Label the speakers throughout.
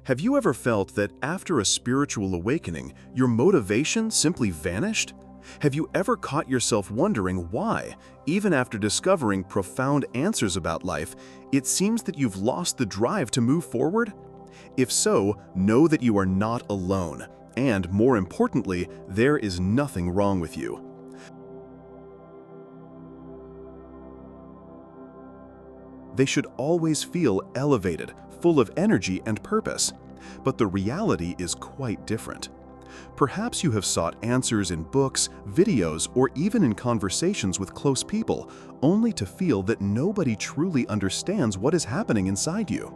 Speaker 1: Have you ever felt that after a spiritual awakening, your motivation simply vanished? Have you ever caught yourself wondering why, even after discovering profound answers about life, it seems that you've lost the drive to move forward? If so, know that you are not alone, and more importantly, there is nothing wrong with you. They should always feel elevated, full of energy and purpose. But the reality is quite different. Perhaps you have sought answers in books, videos, or even in conversations with close people, only to feel that nobody truly understands what is happening inside you.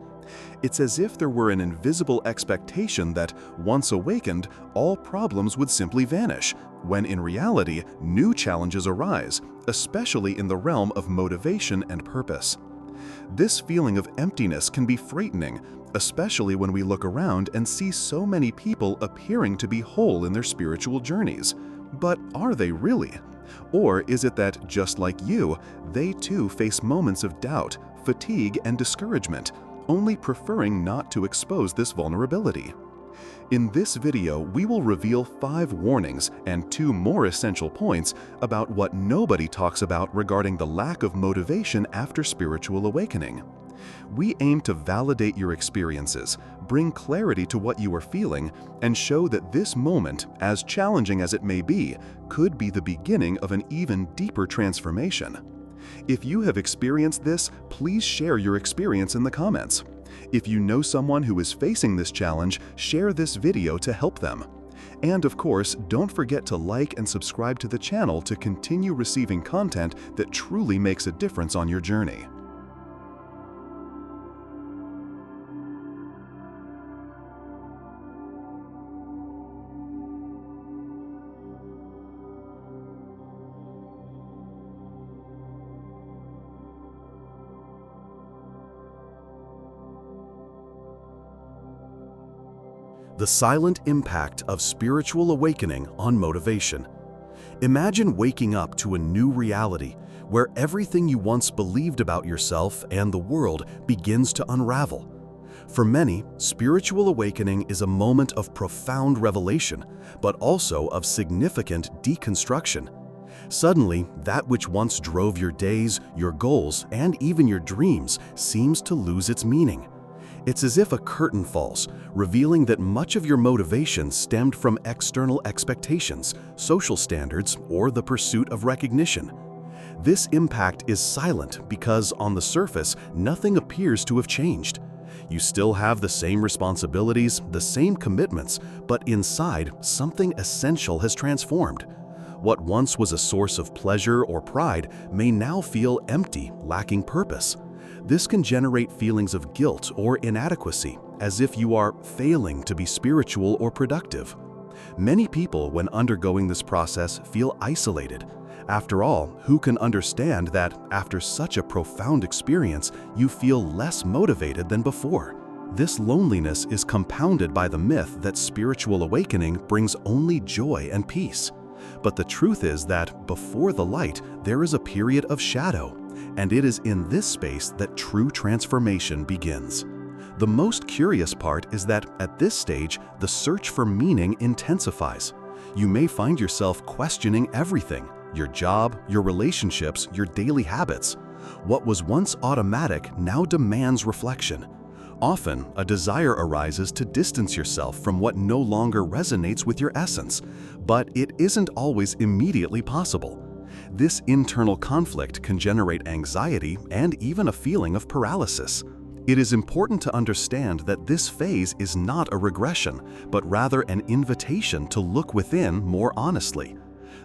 Speaker 1: It's as if there were an invisible expectation that, once awakened, all problems would simply vanish, when in reality, new challenges arise, especially in the realm of motivation and purpose. This feeling of emptiness can be frightening, especially when we look around and see so many people appearing to be whole in their spiritual journeys. But are they really? Or is it that, just like you, they too face moments of doubt, fatigue, and discouragement, only preferring not to expose this vulnerability? In this video, we will reveal 5 warnings and 2 more essential points about what nobody talks about regarding the lack of motivation after spiritual awakening. We aim to validate your experiences, bring clarity to what you are feeling, and show that this moment, as challenging as it may be, could be the beginning of an even deeper transformation. If you have experienced this, please share your experience in the comments. If you know someone who is facing this challenge, share this video to help them. And of course, don't forget to like and subscribe to the channel to continue receiving content that truly makes a difference on your journey. The silent impact of spiritual awakening on motivation. Imagine waking up to a new reality where everything you once believed about yourself and the world begins to unravel. For many, spiritual awakening is a moment of profound revelation, but also of significant deconstruction. Suddenly, that which once drove your days, your goals, and even your dreams seems to lose its meaning. It's as if a curtain falls, revealing that much of your motivation stemmed from external expectations, social standards, or the pursuit of recognition. This impact is silent because, on the surface, nothing appears to have changed. You still have the same responsibilities, the same commitments, but inside, something essential has transformed. What once was a source of pleasure or pride may now feel empty, lacking purpose. This can generate feelings of guilt or inadequacy, as if you are failing to be spiritual or productive. Many people, when undergoing this process, feel isolated. After all, who can understand that, after such a profound experience, you feel less motivated than before? This loneliness is compounded by the myth that spiritual awakening brings only joy and peace. But the truth is that, before the light, there is a period of shadow. And it is in this space that true transformation begins. The most curious part is that at this stage, the search for meaning intensifies. You may find yourself questioning everything: your job, your relationships, your daily habits. What was once automatic now demands reflection. Often, a desire arises to distance yourself from what no longer resonates with your essence, but it isn't always immediately possible. This internal conflict can generate anxiety and even a feeling of paralysis. It is important to understand that this phase is not a regression, but rather an invitation to look within more honestly.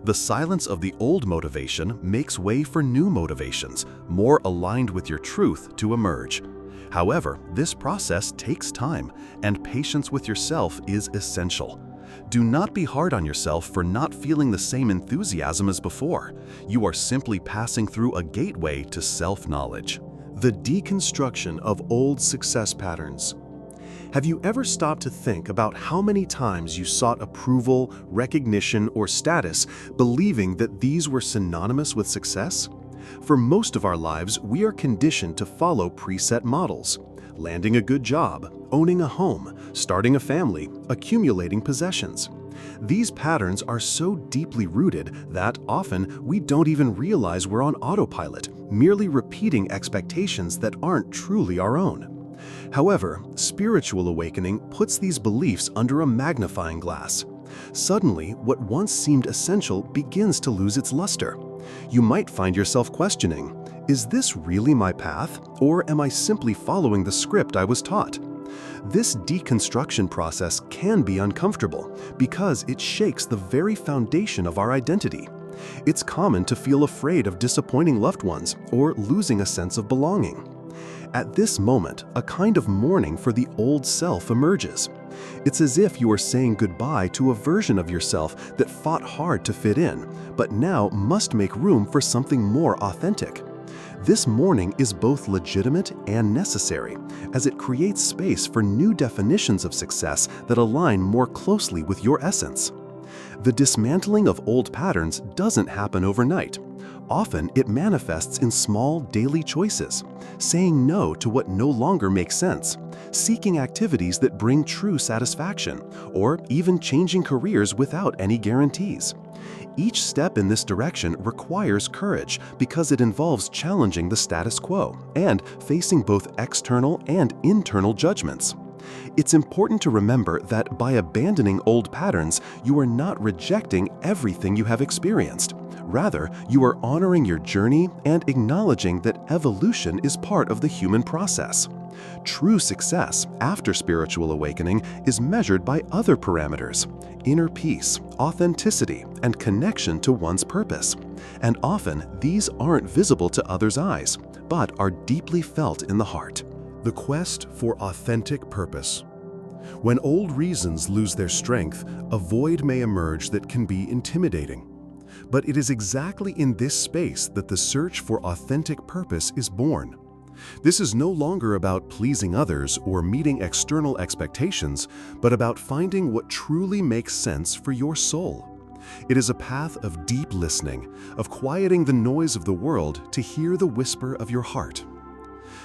Speaker 1: The silence of the old motivation makes way for new motivations, more aligned with your truth, to emerge. However, this process takes time, and patience with yourself is essential. Do not be hard on yourself for not feeling the same enthusiasm as before. You are simply passing through a gateway to self-knowledge. The deconstruction of old success patterns. Have you ever stopped to think about how many times you sought approval, recognition, or status, believing that these were synonymous with success? For most of our lives, we are conditioned to follow preset models. landing a good job, owning a home, starting a family, accumulating possessions. These patterns are so deeply rooted that often we don't even realize we're on autopilot, merely repeating expectations that aren't truly our own. However, spiritual awakening puts these beliefs under a magnifying glass. Suddenly, what once seemed essential begins to lose its luster. You might find yourself questioning, is this really my path, or am I simply following the script I was taught? This deconstruction process can be uncomfortable because it shakes the very foundation of our identity. It's common to feel afraid of disappointing loved ones or losing a sense of belonging. At this moment, a kind of mourning for the old self emerges. It's as if you are saying goodbye to a version of yourself that fought hard to fit in, but now must make room for something more authentic. This mourning is both legitimate and necessary, as it creates space for new definitions of success that align more closely with your essence. The dismantling of old patterns doesn't happen overnight. Often it manifests in small daily choices, saying no to what no longer makes sense, seeking activities that bring true satisfaction, or even changing careers without any guarantees. Each step in this direction requires courage because it involves challenging the status quo and facing both external and internal judgments. It's important to remember that by abandoning old patterns, you are not rejecting everything you have experienced. Rather, you are honoring your journey and acknowledging that evolution is part of the human process. True success after spiritual awakening is measured by other parameters: inner peace, authenticity, and connection to one's purpose. And often, these aren't visible to others' eyes, but are deeply felt in the heart. The quest for authentic purpose. When old reasons lose their strength, a void may emerge that can be intimidating. But it is exactly in this space that the search for authentic purpose is born. This is no longer about pleasing others or meeting external expectations, but about finding what truly makes sense for your soul. It is a path of deep listening, of quieting the noise of the world to hear the whisper of your heart.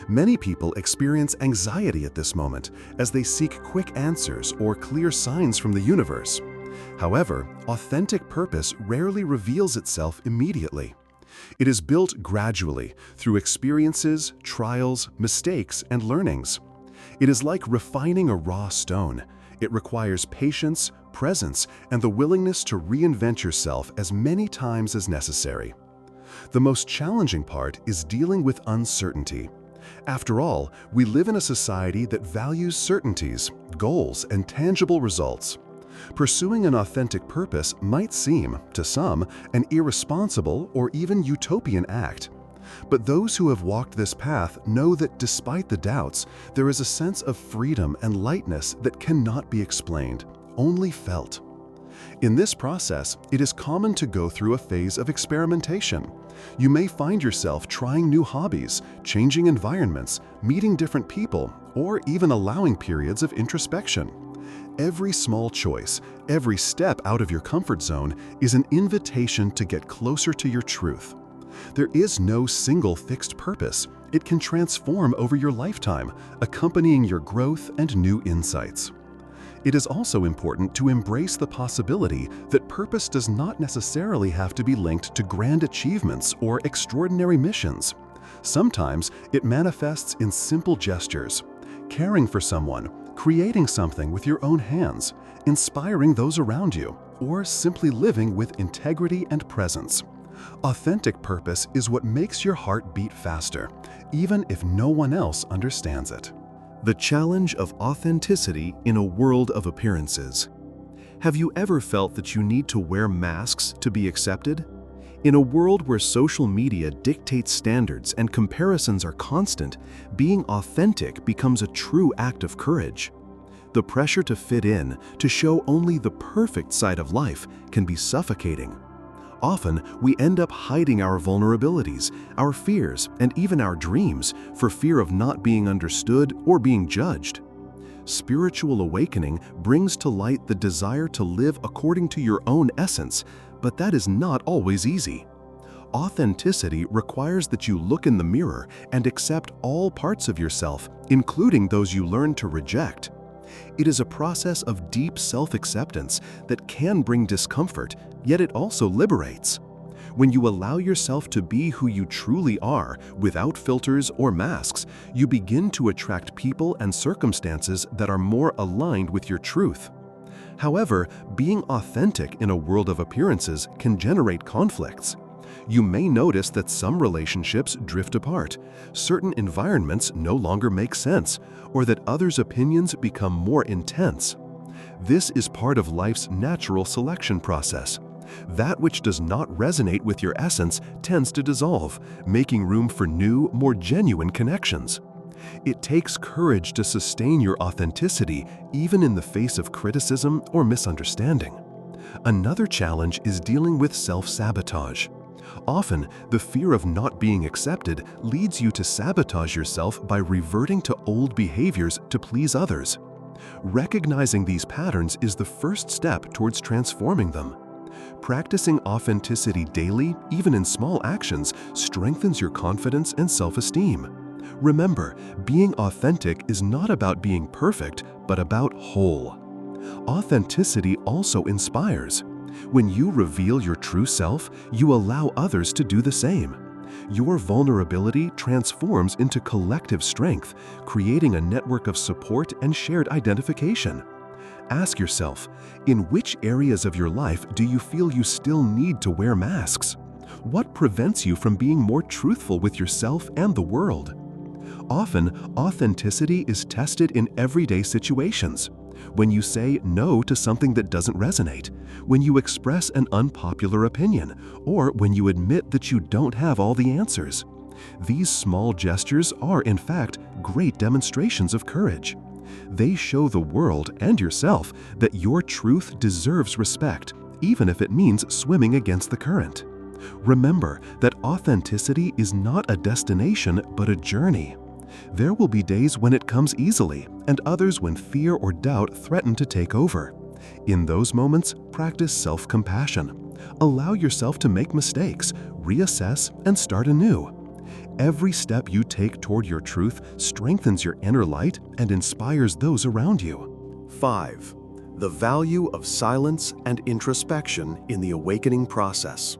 Speaker 1: Many people experience anxiety at this moment as they seek quick answers or clear signs from the universe. However, authentic purpose rarely reveals itself immediately. It is built gradually through experiences, trials, mistakes, and learnings. It is like refining a raw stone. It requires patience, presence, and the willingness to reinvent yourself as many times as necessary. The most challenging part is dealing with uncertainty. After all, we live in a society that values certainties, goals, and tangible results. Pursuing an authentic purpose might seem, to some, an irresponsible or even utopian act. But those who have walked this path know that despite the doubts, there is a sense of freedom and lightness that cannot be explained, only felt. In this process, it is common to go through a phase of experimentation. You may find yourself trying new hobbies, changing environments, meeting different people, or even allowing periods of introspection. Every small choice, every step out of your comfort zone is an invitation to get closer to your truth. There is no single fixed purpose. It can transform over your lifetime, accompanying your growth and new insights. It is also important to embrace the possibility that purpose does not necessarily have to be linked to grand achievements or extraordinary missions. Sometimes it manifests in simple gestures: caring for someone, creating something with your own hands, inspiring those around you, or simply living with integrity and presence. Authentic purpose is what makes your heart beat faster, even if no one else understands it. The challenge of authenticity in a world of appearances. Have you ever felt that you need to wear masks to be accepted? In a world where social media dictates standards and comparisons are constant, being authentic becomes a true act of courage. The pressure to fit in, to show only the perfect side of life, can be suffocating. Often, we end up hiding our vulnerabilities, our fears, and even our dreams for fear of not being understood or being judged. Spiritual awakening brings to light the desire to live according to your own essence, but that is not always easy. Authenticity requires that you look in the mirror and accept all parts of yourself, including those you learn to reject. It is a process of deep self-acceptance that can bring discomfort, yet it also liberates. When you allow yourself to be who you truly are, without filters or masks, you begin to attract people and circumstances that are more aligned with your truth. However, being authentic in a world of appearances can generate conflicts. You may notice that some relationships drift apart, certain environments no longer make sense, or that others' opinions become more intense. This is part of life's natural selection process. That which does not resonate with your essence tends to dissolve, making room for new, more genuine connections. It takes courage to sustain your authenticity even in the face of criticism or misunderstanding. Another challenge is dealing with self-sabotage. Often, the fear of not being accepted leads you to sabotage yourself by reverting to old behaviors to please others. Recognizing these patterns is the first step towards transforming them. Practicing authenticity daily, even in small actions, strengthens your confidence and self-esteem. Remember, being authentic is not about being perfect, but about whole. Authenticity also inspires. When you reveal your true self, you allow others to do the same. Your vulnerability transforms into collective strength, creating a network of support and shared identification. Ask yourself, in which areas of your life do you feel you still need to wear masks? What prevents you from being more truthful with yourself and the world? Often, authenticity is tested in everyday situations. When you say no to something that doesn't resonate, when you express an unpopular opinion, or when you admit that you don't have all the answers. These small gestures are, in fact, great demonstrations of courage. They show the world and yourself that your truth deserves respect, even if it means swimming against the current. Remember that authenticity is not a destination, but a journey. There will be days when it comes easily, and others when fear or doubt threaten to take over. In those moments, practice self-compassion. Allow yourself to make mistakes, reassess, and start anew. Every step you take toward your truth strengthens your inner light and inspires those around you. 5. The value of silence and introspection in the awakening process.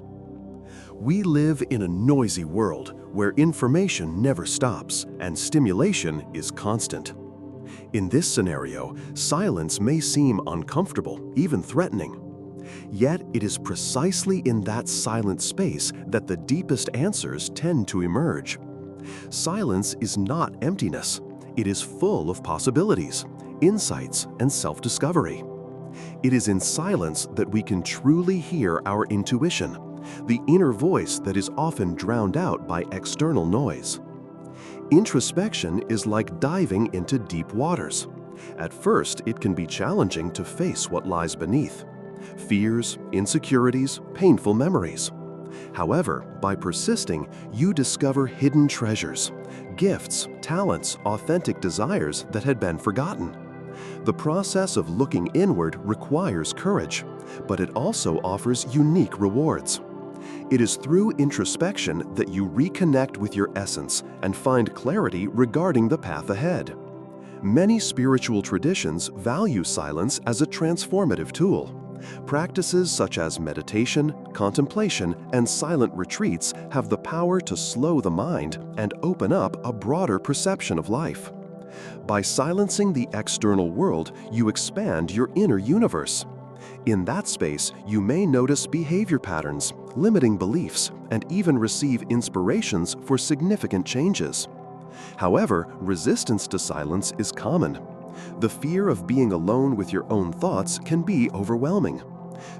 Speaker 1: We live in a noisy world where information never stops and stimulation is constant. In this scenario, silence may seem uncomfortable, even threatening. Yet it is precisely in that silent space that the deepest answers tend to emerge. Silence is not emptiness. It is full of possibilities, insights, and self-discovery. It is in silence that we can truly hear our intuition, the inner voice that is often drowned out by external noise. Introspection is like diving into deep waters. At first, it can be challenging to face what lies beneath: fears, insecurities, painful memories. However, by persisting, you discover hidden treasures, gifts, talents, authentic desires that had been forgotten. The process of looking inward requires courage, but it also offers unique rewards. It is through introspection that you reconnect with your essence and find clarity regarding the path ahead. Many spiritual traditions value silence as a transformative tool. Practices such as meditation, contemplation, and silent retreats have the power to slow the mind and open up a broader perception of life. By silencing the external world, you expand your inner universe. In that space, you may notice behavior patterns, limiting beliefs, and even receive inspirations for significant changes. However, resistance to silence is common. The fear of being alone with your own thoughts can be overwhelming.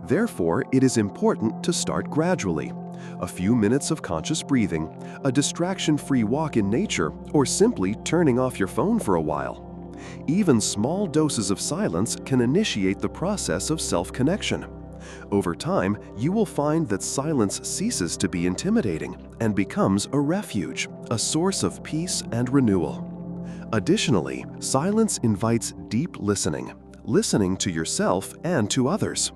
Speaker 1: Therefore, it is important to start gradually. A few minutes of conscious breathing, a distraction-free walk in nature, or simply turning off your phone for a while. Even small doses of silence can initiate the process of self-connection. Over time, you will find that silence ceases to be intimidating and becomes a refuge, a source of peace and renewal. Additionally, silence invites deep listening to yourself and to others.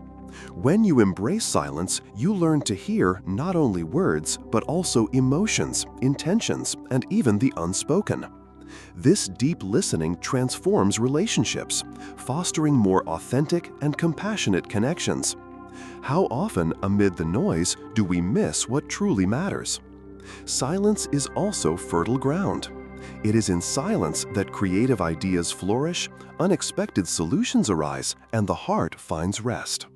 Speaker 1: When you embrace silence, you learn to hear not only words, but also emotions, intentions, and even the unspoken. This deep listening transforms relationships, fostering more authentic and compassionate connections. How often, amid the noise, do we miss what truly matters? Silence is also fertile ground. It is in silence that creative ideas flourish, unexpected solutions arise, and the heart finds rest.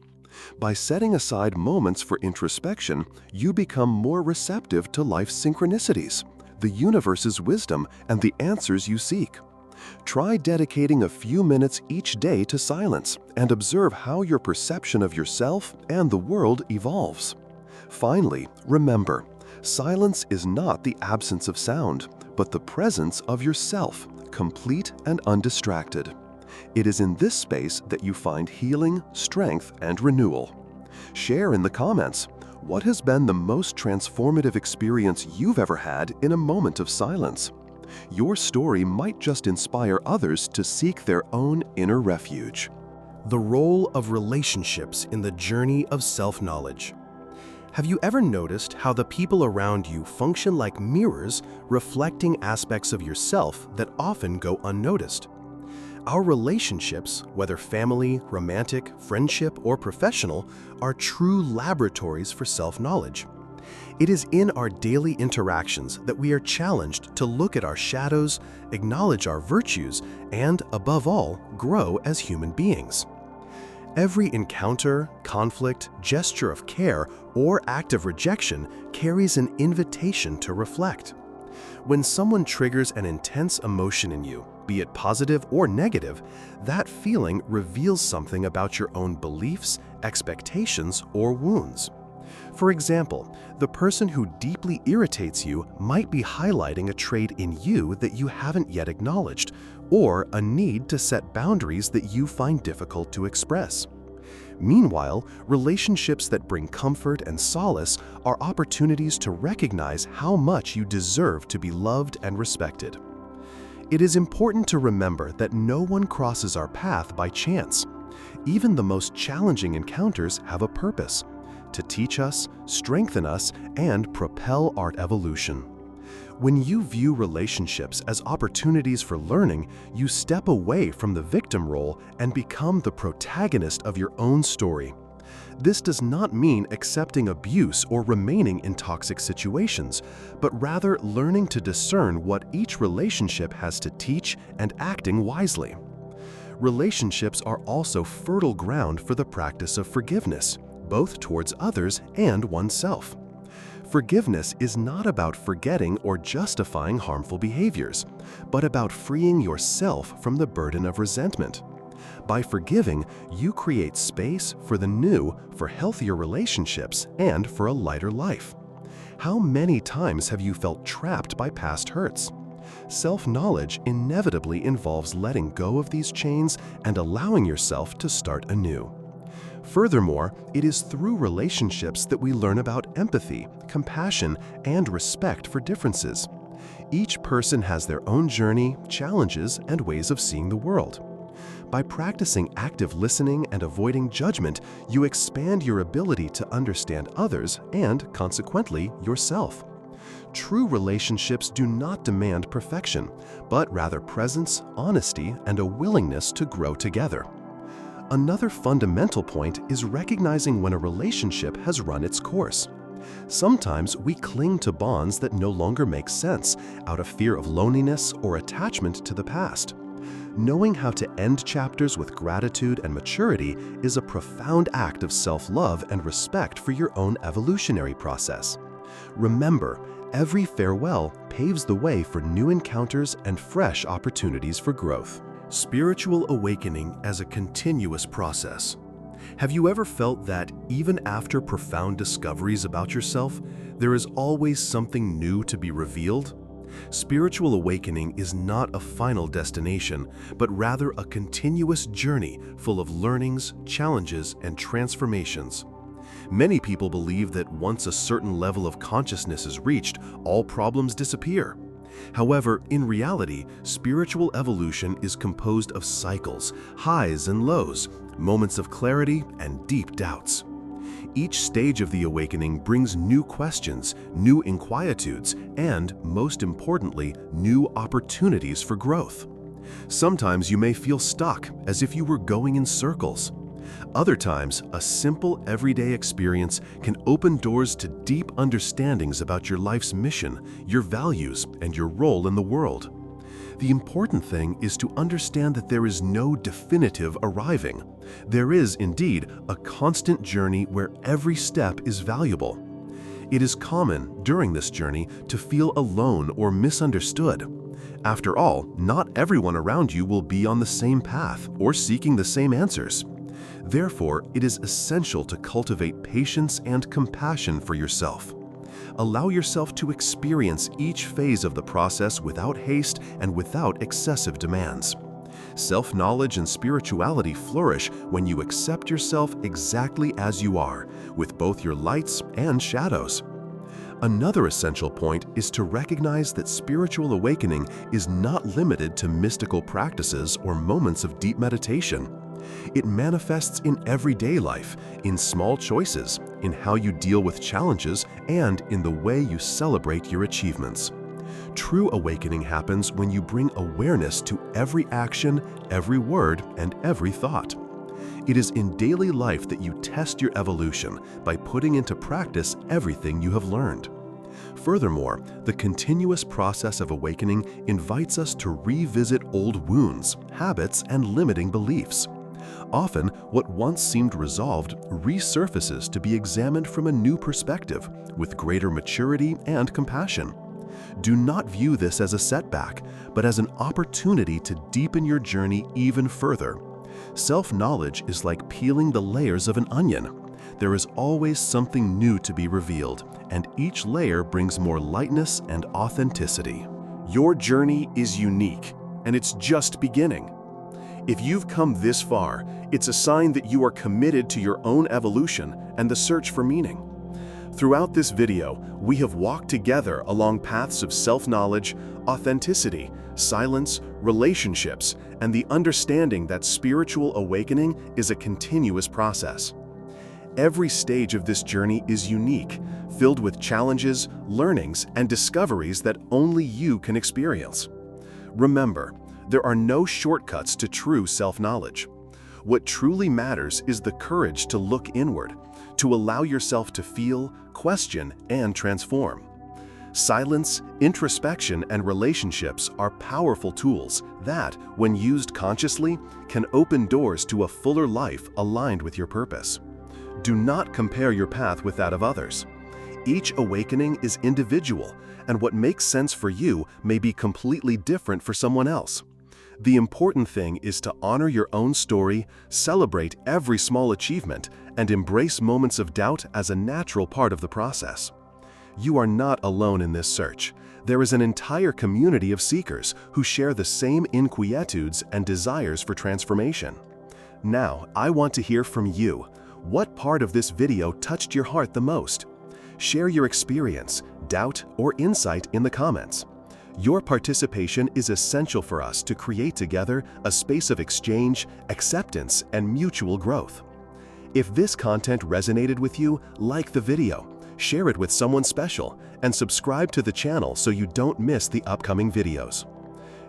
Speaker 1: By setting aside moments for introspection, you become more receptive to life's synchronicities, the universe's wisdom, and the answers you seek. Try dedicating a few minutes each day to silence and observe how your perception of yourself and the world evolves. Finally, remember, silence is not the absence of sound, but the presence of yourself, complete and undistracted. It is in this space that you find healing, strength, and renewal. Share in the comments, what has been the most transformative experience you've ever had in a moment of silence? Your story might just inspire others to seek their own inner refuge. The role of relationships in the journey of self-knowledge. Have you ever noticed how the people around you function like mirrors, reflecting aspects of yourself that often go unnoticed? Our relationships, whether family, romantic, friendship, or professional, are true laboratories for self-knowledge. It is in our daily interactions that we are challenged to look at our shadows, acknowledge our virtues, and, above all, grow as human beings. Every encounter, conflict, gesture of care, or act of rejection carries an invitation to reflect. When someone triggers an intense emotion in you, be it positive or negative, that feeling reveals something about your own beliefs, expectations, or wounds. For example, the person who deeply irritates you might be highlighting a trait in you that you haven't yet acknowledged, or a need to set boundaries that you find difficult to express. Meanwhile, relationships that bring comfort and solace are opportunities to recognize how much you deserve to be loved and respected. It is important to remember that no one crosses our path by chance. Even the most challenging encounters have a purpose: to teach us, strengthen us, and propel our evolution. When you view relationships as opportunities for learning, you step away from the victim role and become the protagonist of your own story. This does not mean accepting abuse or remaining in toxic situations, but rather learning to discern what each relationship has to teach and acting wisely. Relationships are also fertile ground for the practice of forgiveness, both towards others and oneself. Forgiveness is not about forgetting or justifying harmful behaviors, but about freeing yourself from the burden of resentment. By forgiving, you create space for the new, for healthier relationships, and for a lighter life. How many times have you felt trapped by past hurts? Self-knowledge inevitably involves letting go of these chains and allowing yourself to start anew. Furthermore, it is through relationships that we learn about empathy, compassion, and respect for differences. Each person has their own journey, challenges, and ways of seeing the world. By practicing active listening and avoiding judgment, you expand your ability to understand others and, consequently, yourself. True relationships do not demand perfection, but rather presence, honesty, and a willingness to grow together. Another fundamental point is recognizing when a relationship has run its course. Sometimes we cling to bonds that no longer make sense out of fear of loneliness or attachment to the past. Knowing how to end chapters with gratitude and maturity is a profound act of self-love and respect for your own evolutionary process. Remember, every farewell paves the way for new encounters and fresh opportunities for growth. Spiritual awakening as a continuous process. Have you ever felt that, even after profound discoveries about yourself, there is always something new to be revealed? Spiritual awakening is not a final destination, but rather a continuous journey full of learnings, challenges, and transformations. Many people believe that once a certain level of consciousness is reached, all problems disappear. However, in reality, spiritual evolution is composed of cycles, highs and lows, moments of clarity, and deep doubts. Each stage of the awakening brings new questions, new inquietudes, and, most importantly, new opportunities for growth. Sometimes you may feel stuck, as if you were going in circles. Other times, a simple everyday experience can open doors to deep understandings about your life's mission, your values, and your role in the world. The important thing is to understand that there is no definitive arriving. There is, indeed, a constant journey where every step is valuable. It is common, during this journey, to feel alone or misunderstood. After all, not everyone around you will be on the same path or seeking the same answers. Therefore, it is essential to cultivate patience and compassion for yourself. Allow yourself to experience each phase of the process without haste and without excessive demands. Self-knowledge and spirituality flourish when you accept yourself exactly as you are, with both your lights and shadows. Another essential point is to recognize that spiritual awakening is not limited to mystical practices or moments of deep meditation. It manifests in everyday life, in small choices, in how you deal with challenges, and in the way you celebrate your achievements. True awakening happens when you bring awareness to every action, every word, and every thought. It is in daily life that you test your evolution by putting into practice everything you have learned. Furthermore, the continuous process of awakening invites us to revisit old wounds, habits, and limiting beliefs. Often, what once seemed resolved resurfaces to be examined from a new perspective, with greater maturity and compassion. Do not view this as a setback, but as an opportunity to deepen your journey even further. Self-knowledge is like peeling the layers of an onion. There is always something new to be revealed, and each layer brings more lightness and authenticity. Your journey is unique, and it's just beginning. If you've come this far, it's a sign that you are committed to your own evolution and the search for meaning. Throughout this video, we have walked together along paths of self-knowledge, authenticity, silence, relationships, and the understanding that spiritual awakening is a continuous process. Every stage of this journey is unique, filled with challenges, learnings, and discoveries that only you can experience. Remember, there are no shortcuts to true self-knowledge. What truly matters is the courage to look inward, to allow yourself to feel, question, and transform. Silence, introspection, and relationships are powerful tools that, when used consciously, can open doors to a fuller life aligned with your purpose. Do not compare your path with that of others. Each awakening is individual, and what makes sense for you may be completely different for someone else. The important thing is to honor your own story, celebrate every small achievement, and embrace moments of doubt as a natural part of the process. You are not alone in this search. There is an entire community of seekers who share the same inquietudes and desires for transformation. Now, I want to hear from you. What part of this video touched your heart the most? Share your experience, doubt, or insight in the comments. Your participation is essential for us to create together a space of exchange, acceptance, and mutual growth. If this content resonated with you, like the video, share it with someone special, and subscribe to the channel so you don't miss the upcoming videos.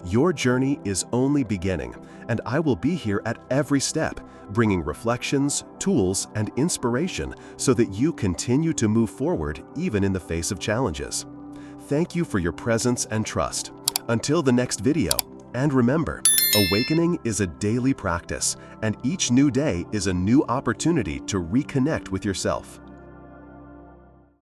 Speaker 1: Your journey is only beginning, and I will be here at every step, bringing reflections, tools, and inspiration so that you continue to move forward even in the face of challenges. Thank you for your presence and trust. Until the next video, and remember, awakening is a daily practice, and each new day is a new opportunity to reconnect with yourself.